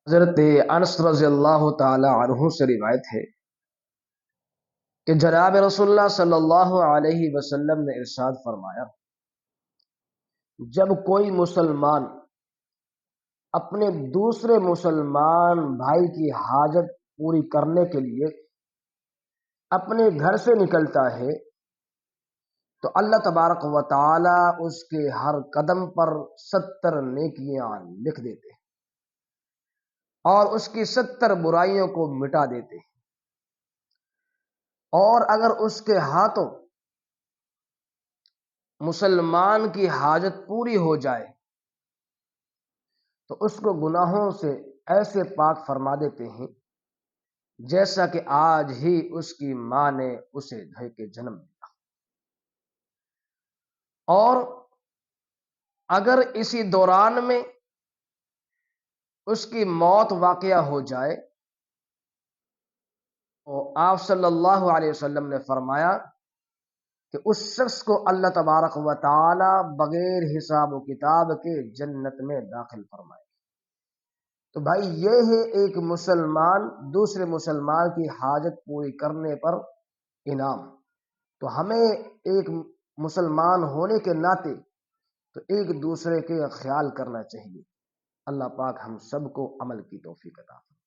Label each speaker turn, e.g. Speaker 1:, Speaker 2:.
Speaker 1: حضرت انس رضی اللہ تعالی عنہ سے روایت ہے کہ جناب رسول اللہ صلی اللہ علیہ وسلم نے ارشاد فرمایا، جب کوئی مسلمان اپنے دوسرے مسلمان بھائی کی حاجت پوری کرنے کے لیے اپنے گھر سے نکلتا ہے تو اللہ تبارک و تعالی اس کے ہر قدم پر 70 نیکیاں لکھ دیتے ہیں اور اس کی 70 برائیوں کو مٹا دیتے ہیں۔ اور اگر اس کے ہاتھوں مسلمان کی حاجت پوری ہو جائے تو اس کو گناہوں سے ایسے پاک فرما دیتے ہیں جیسا کہ آج ہی اس کی ماں نے اسے دھے کے جنم دیا۔ اور اگر اسی دوران میں اس کی موت واقعہ ہو جائے تو آپ صلی اللہ علیہ وسلم نے فرمایا کہ اس شخص کو اللہ تبارک و تعالی بغیر حساب و کتاب کے جنت میں داخل فرمائے۔ تو بھائی یہ ہے ایک مسلمان دوسرے مسلمان کی حاجت پوری کرنے پر انعام۔ تو ہمیں ایک مسلمان ہونے کے ناطے تو ایک دوسرے کے خیال کرنا چاہیے۔ اللہ پاک ہم سب کو عمل کی توفیق عطا فرمائے۔